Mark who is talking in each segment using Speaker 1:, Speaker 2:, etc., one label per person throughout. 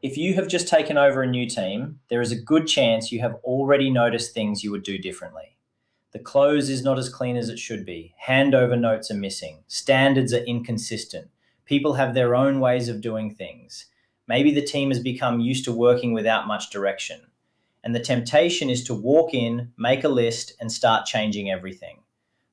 Speaker 1: If you have just taken over a new team, there is a good chance you have already noticed things you would do differently. The close is not as clean as it should be. Handover notes are missing. Standards are inconsistent. People have their own ways of doing things. Maybe the team has become used to working without much direction. And the temptation is to walk in, make a list, and start changing everything.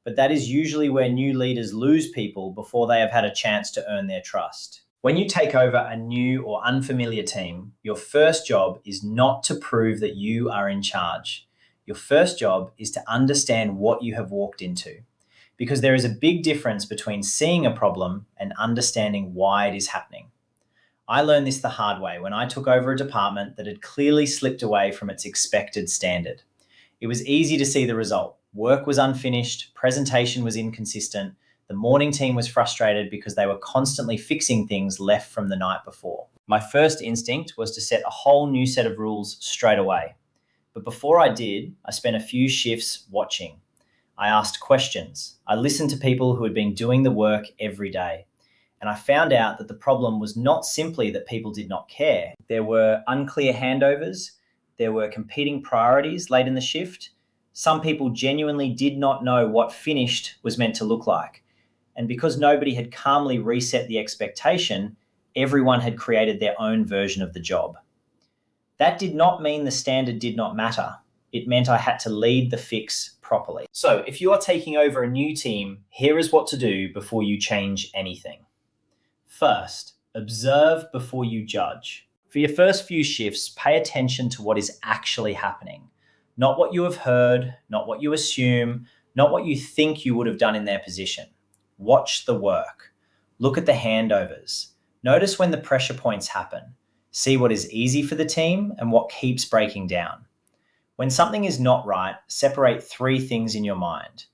Speaker 1: But that is usually where new leaders lose people before they have had a chance to earn their trust. When you take over a new or unfamiliar team, your first job is not to prove that you are in charge. Your first job is to understand what you have walked into, because there is a big difference between seeing a problem and understanding why it is happening. I learned this the hard way when I took over a department that had clearly slipped away from its expected standard. It was easy to see the result. Work was unfinished, presentation was inconsistent, the morning team was frustrated because they were constantly fixing things left from the night before. My first instinct was to set a whole new set of rules straight away. But before I did, I spent a few shifts watching. I asked questions. I listened to people who had been doing the work every day. And I found out that the problem was not simply that people did not care. There were unclear handovers. There were competing priorities late in the shift. Some people genuinely did not know what finished was meant to look like. And because nobody had calmly reset the expectation, everyone had created their own version of the job. That did not mean the standard did not matter. It meant I had to lead the fix properly. So if you are taking over a new team, here is what to do before you change anything. First, observe before you judge. For your first few shifts, pay attention to what is actually happening. Not what you have heard, not what you assume, not what you think you would have done in their position. Watch the work. Look at the handovers. Notice when the pressure points happen. See what is easy for the team and what keeps breaking down. When something is not right, separate three things in your mind.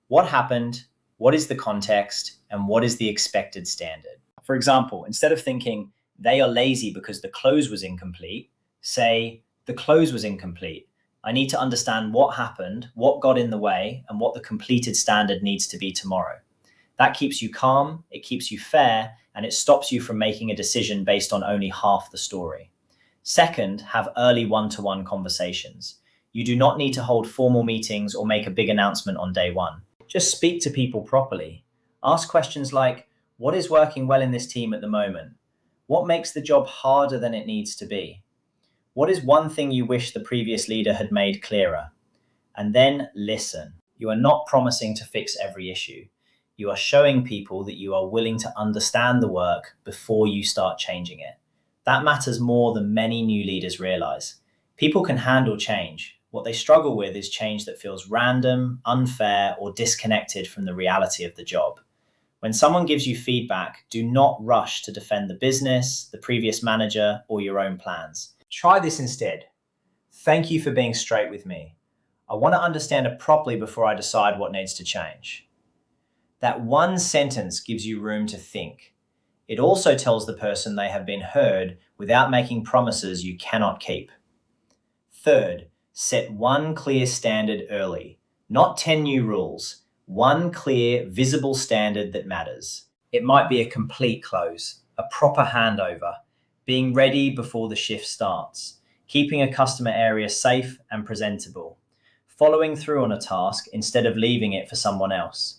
Speaker 1: What happened? What is the context? And what is the expected standard? For example, instead of thinking, they are lazy because the close was incomplete, say, the close was incomplete. I need to understand what happened, what got in the way, and what the completed standard needs to be tomorrow. That keeps you calm, it keeps you fair, and it stops you from making a decision based on only half the story. Second, have early one-to-one conversations. You do not need to hold formal meetings or make a big announcement on day one. Just speak to people properly. Ask questions like, what is working well in this team at the moment? What makes the job harder than it needs to be? What is one thing you wish the previous leader had made clearer? And then listen. You are not promising to fix every issue. You are showing people that you are willing to understand the work before you start changing it. That matters more than many new leaders realize. People can handle change. What they struggle with is change that feels random, unfair, or disconnected from the reality of the job. When someone gives you feedback, do not rush to defend the business, the previous manager, or your own plans. Try this instead. Thank you for being straight with me. I want to understand it properly before I decide what needs to change. That one sentence gives you room to think. It also tells the person they have been heard without making promises you cannot keep. Third, set one clear standard early, not 10 new rules. One clear, visible standard that matters. It might be a complete close, a proper handover, being ready before the shift starts, keeping a customer area safe and presentable, following through on a task instead of leaving it for someone else.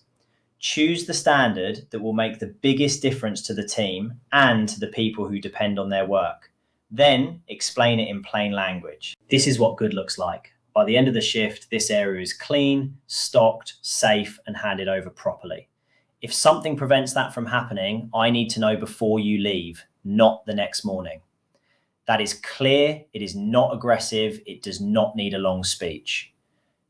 Speaker 1: Choose the standard that will make the biggest difference to the team and to the people who depend on their work. Then explain it in plain language. This is what good looks like. By the end of the shift, this area is clean, stocked, safe, and handed over properly. If something prevents that from happening, I need to know before you leave, not the next morning. That is clear, it is not aggressive, it does not need a long speech.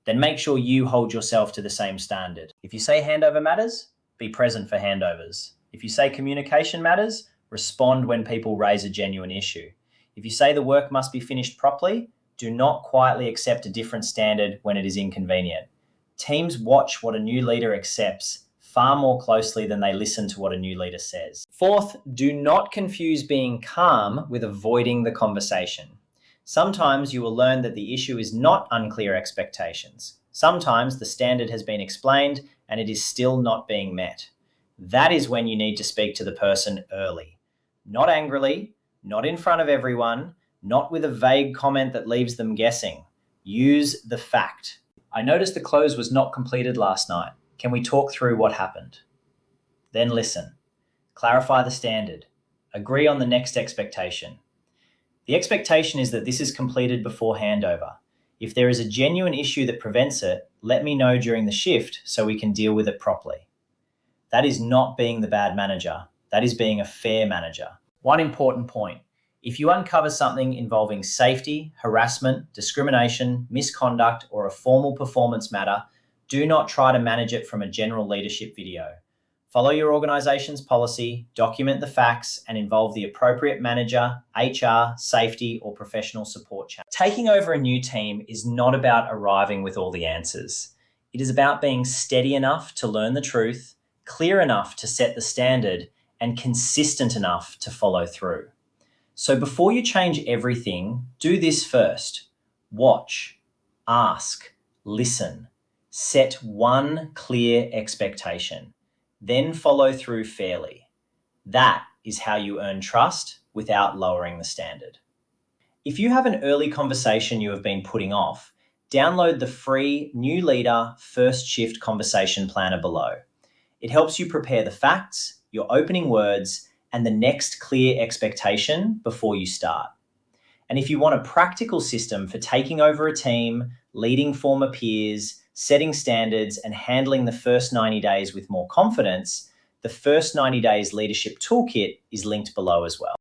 Speaker 1: Then make sure you hold yourself to the same standard. If you say handover matters, be present for handovers. If you say communication matters, respond when people raise a genuine issue. If you say the work must be finished properly, do not quietly accept a different standard when it is inconvenient. Teams watch what a new leader accepts far more closely than they listen to what a new leader says. Fourth, do not confuse being calm with avoiding the conversation. Sometimes you will learn that the issue is not unclear expectations. Sometimes the standard has been explained and it is still not being met. That is when you need to speak to the person early. Not angrily, Not in front of everyone, not with a vague comment that leaves them guessing. Use the fact. I noticed the close was not completed last night. Can we talk through what happened? Then listen. Clarify the standard. Agree on the next expectation. The expectation is that this is completed before handover. If there is a genuine issue that prevents it, let me know during the shift so we can deal with it properly. That is not being the bad manager. That is being a fair manager. One important point. If you uncover something involving safety, harassment, discrimination, misconduct, or a formal performance matter, do not try to manage it from a general leadership video. Follow your organization's policy, document the facts, and involve the appropriate manager, HR, safety, or professional support channel. Taking over a new team is not about arriving with all the answers. It is about being steady enough to learn the truth, clear enough to set the standard, and consistent enough to follow through. So before you change everything, do this first. Watch, ask, listen, set one clear expectation, then follow through fairly. That is how you earn trust without lowering the standard. If you have an early conversation you have been putting off, download the free New Leader First Shift Conversation Planner below. It helps you prepare the facts, your opening words, and the next clear expectation before you start. And if you want a practical system for taking over a team, leading former peers, setting standards, and handling the first 90 days with more confidence, the First 90 Days Leadership Toolkit is linked below as well.